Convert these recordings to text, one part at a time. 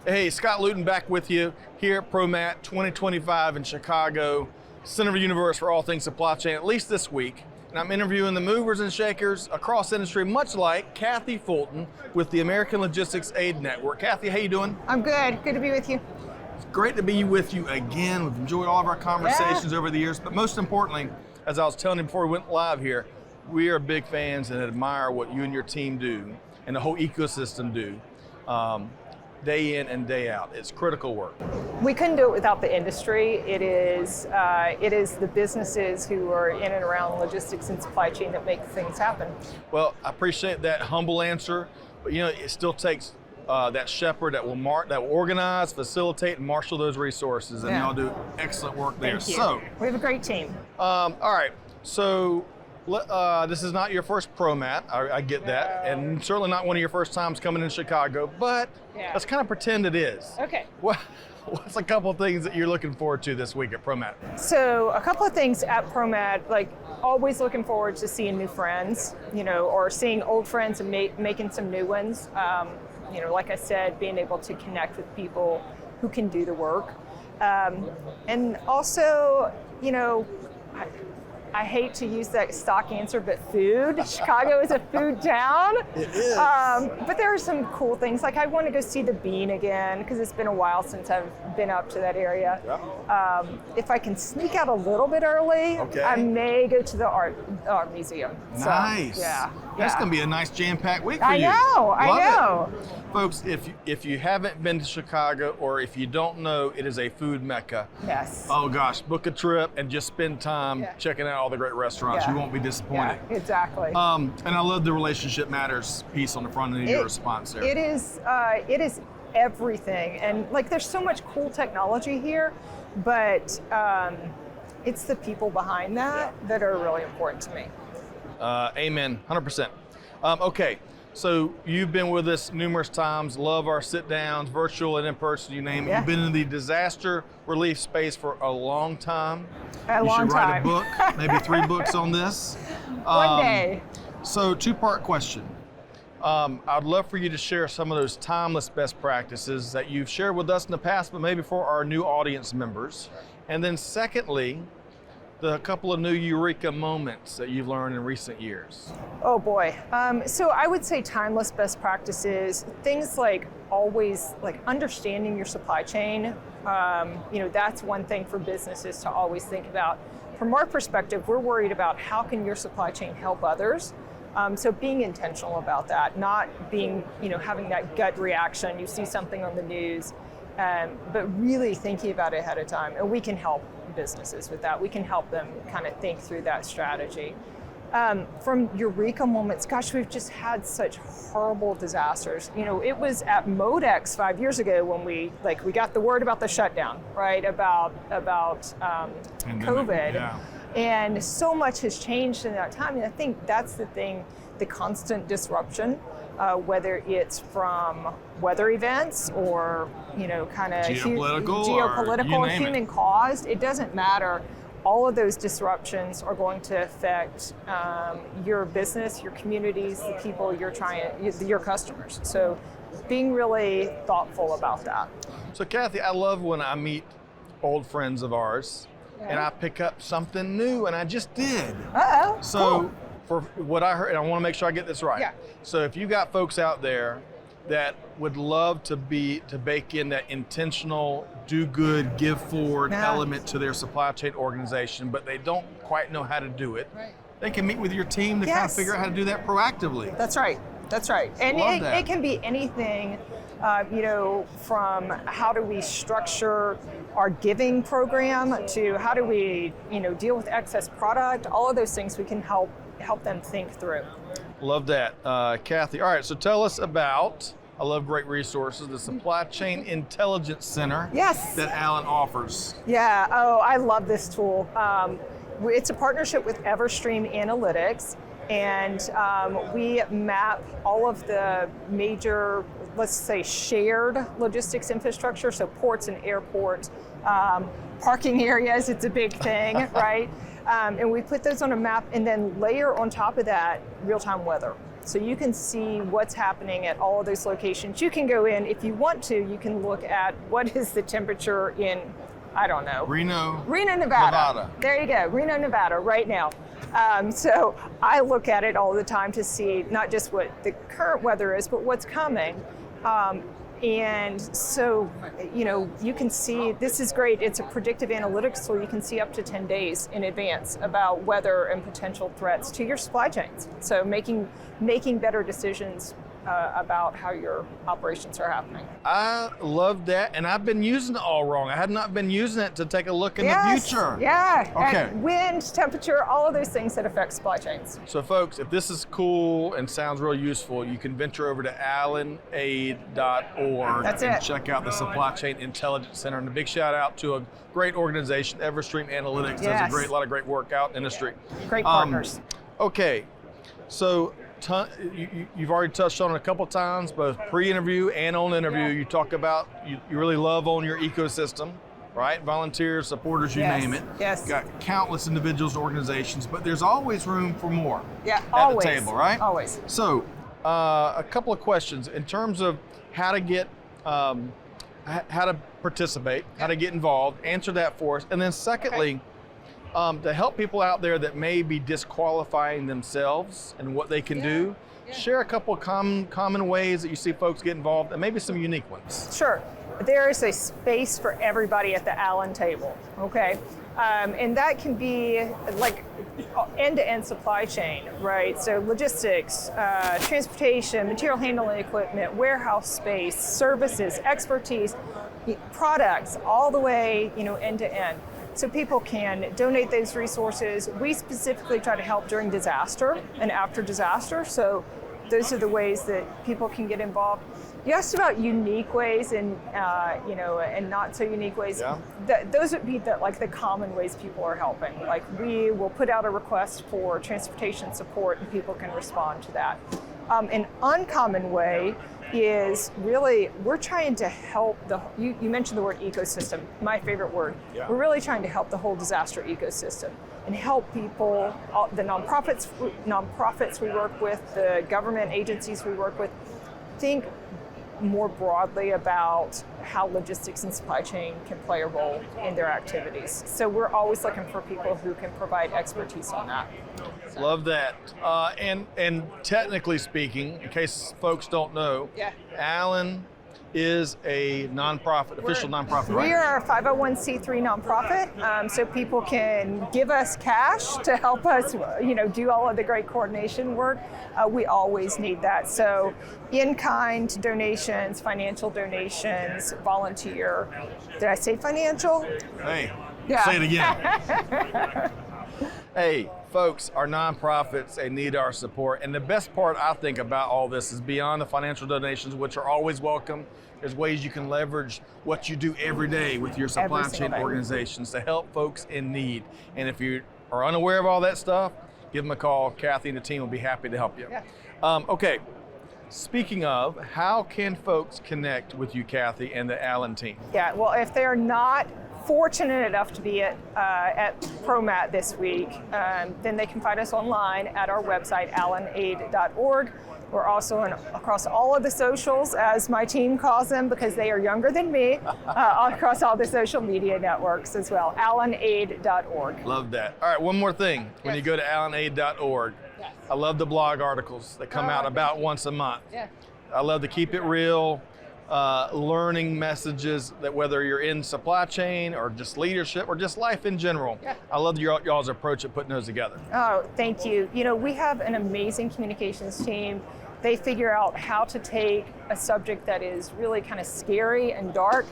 Hey, Scott Luton back with you here at ProMat 2025 in Chicago, center of the universe for all things supply chain, at least this week. And I'm interviewing the movers and shakers across industry, much like Kathy Fulton with the American Logistics Aid Network. Kathy, how you doing? I'm good. Good to be with you. It's great to be with you again. We've enjoyed all of our conversations over the years, but most importantly, as I was telling you before we went live here, we are big fans and admire what you and your team do and the whole ecosystem do. Day in and day out. It's critical work. We couldn't do it without the industry. It is the businesses who are in and around logistics and supply chain that make things happen. Well, I appreciate that humble answer, but you know, it still takes that shepherd that will organize, facilitate, and marshal those resources, and y'all do excellent work there. Thank you. So we have a great team. All right, so this is not your first ProMat, I get that, and certainly not one of your first times coming in Chicago, but let's kind of pretend it is. Okay. What's a couple of things that you're looking forward to this week at ProMat? So a couple of things at ProMat, like always looking forward to seeing new friends, or seeing old friends and making some new ones. Like I said, being able to connect with people who can do the work. And also, I hate to use that stock answer, but food. Chicago is a food town. It is. But there are some cool things. Like I want to go see the Bean again because it's been a while since I've been up to that area. Yeah. If I can sneak out a little bit early, I may go to the art museum. Nice. So, yeah. That's going to be a nice jam-packed week for you. I know. Folks, if you haven't been to Chicago, or if you don't know, it is a food mecca. Yes. Oh gosh, book a trip and just spend time checking out all the great restaurants. You won't be disappointed. Yeah, exactly. And I love the relationship matters piece on the front end of your response there. It is everything, and like there's so much cool technology here, but it's the people behind that are really important to me. Amen, 100%. Okay, so you've been with us numerous times, love our sit-downs, virtual and in person, you name it. You've been in the disaster relief space for a long time. You should write a book, maybe 3 books on this. One day. So, 2-part question. I'd love for you to share some of those timeless best practices that you've shared with us in the past, but maybe for our new audience members. And then secondly, the couple of new eureka moments that you've learned in recent years. Oh boy. So I would say timeless best practices, things like always like understanding your supply chain. That's one thing for businesses to always think about. From our perspective, we're worried about how can your supply chain help others. So being intentional about that, not being, having that gut reaction, you see something on the news, but really thinking about it ahead of time. And we can help businesses with that. We can help them kind of think through that strategy. From eureka moments, gosh, we've just had such horrible disasters. It was at Modex 5 years ago when we got the word about the shutdown, right? About COVID. Yeah. And so much has changed in that time. And I think that's the thing, the constant disruption, whether it's from weather events or, kind of geopolitical or human caused, it doesn't matter. All of those disruptions are going to affect your business, your communities, the people your customers. So being really thoughtful about that. So Kathy, I love when I meet old friends of ours and I pick up something new, and I just did. Uh-oh. So cool. For what I heard, and I want to make sure I get this right. Yeah. So if you got folks out there that would love to bake in that intentional, do good, give forward element to their supply chain organization, but they don't quite know how to do it, they can meet with your team to kind of figure out how to do that proactively. That's right. And it can be anything, from how do we structure our giving program to how do we, deal with excess product. All of those things we can help them think through. Love that. Kathy, all right, so tell us about, I love great resources, the Supply Chain Intelligence Center that Alan offers. Yeah, I love this tool. It's a partnership with Everstream Analytics, and we map all of the major let's say, shared logistics infrastructure, so ports and airports, parking areas, it's a big thing, right? And we put those on a map and then layer on top of that real-time weather. So you can see what's happening at all of those locations. You can go in, if you want to, you can look at what is the temperature in, I don't know. Reno, Nevada. There you go, Reno, Nevada, right now. So I look at it all the time to see not just what the current weather is, but what's coming. And so, you can see, this is great. It's a predictive analytics tool. You can see up to 10 days in advance about weather and potential threats to your supply chains. So making better decisions about how your operations are happening. I love that, and I've been using it all wrong. I had not been using it to take a look in the future. Yeah, okay. And wind, temperature, all of those things that affect supply chains. So folks, if this is cool and sounds real useful, you can venture over to allanaid.org and check out the Supply Chain Intelligence Center. And a big shout out to a great organization, Everstream Analytics, does a lot of great work out in the industry. Great partners. Okay, so you've already touched on it a couple times, both pre-interview and on interview. You talk about you really love on your ecosystem, right? Volunteers, supporters, you name it. Yes. You've got countless individuals, organizations, but there's always room for more. Yeah, at the table, right? Always. So, a couple of questions in terms of how to get, how to participate, how to get involved. Answer that for us, and then secondly. To help people out there that may be disqualifying themselves and what they can do, share a couple of common ways that you see folks get involved, and maybe some unique ones. Sure. There is a space for everybody at the Allen table, okay? And that can be like end-to-end supply chain, right? So logistics, transportation, material handling equipment, warehouse space, services, expertise, products, all the way, end to end. So people can donate those resources. We specifically try to help during disaster and after disaster. So those are the ways that people can get involved. You asked about unique ways and and not so unique ways. Yeah. Those would be the common ways people are helping. Like we will put out a request for transportation support and people can respond to that. An uncommon way is really, we're trying to help you mentioned the word ecosystem, my favorite word. Yeah. We're really trying to help the whole disaster ecosystem and help people, the nonprofits we work with, the government agencies we work with, think more broadly about how logistics and supply chain can play a role in their activities. So we're always looking for people who can provide expertise on that. Love that. And technically speaking, in case folks don't know, Allen is a nonprofit, official nonprofit, right? We are a 501c3 nonprofit, so people can give us cash to help us, do all of the great coordination work. We always need that. So in-kind donations, financial donations, volunteer. Did I say financial? Hey, say it again. Hey, folks, our nonprofits, they need our support. And the best part, I think, about all this is beyond the financial donations, which are always welcome. There's ways you can leverage what you do every day with your supply chain organizations to help folks in need. And if you are unaware of all that stuff, give them a call. Kathy and the team will be happy to help you. Yeah. Okay, speaking of, how can folks connect with you, Kathy, and the Allen team? Yeah, well, if they're not fortunate enough to be at ProMat this week, then they can find us online at our website, allanaid.org. We're also across all of the socials, as my team calls them, because they are younger than me, across all the social media networks as well, allanaid.org. Love that. All right, one more thing. When you go to allanaid.org, I love the blog articles that come out about once a month. Yeah. I love to keep it real. Learning messages that whether you're in supply chain or just leadership or just life in general. Yeah. I love y'all's approach at putting those together. Oh, thank you. We have an amazing communications team. They figure out how to take a subject that is really kind of scary and dark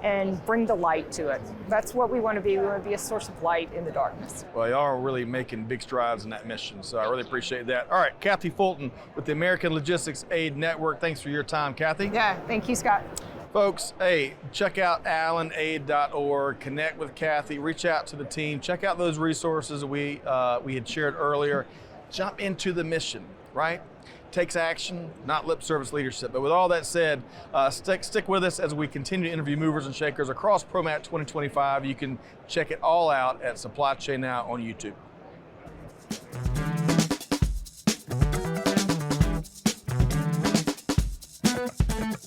and bring the light to it. That's what we want to be. We want to be a source of light in the darkness. Well, y'all are really making big strides in that mission, so I really appreciate that. All right, Kathy Fulton with the American Logistics Aid Network. Thanks for your time, Kathy. Yeah, thank you, Scott. Folks, hey, check out allanaid.org, connect with Kathy, reach out to the team, check out those resources we had shared earlier. Jump into the mission, right? Takes action, not lip service leadership. But with all that said, stick with us as we continue to interview movers and shakers across ProMat 2025. You can check it all out at Supply Chain Now on YouTube.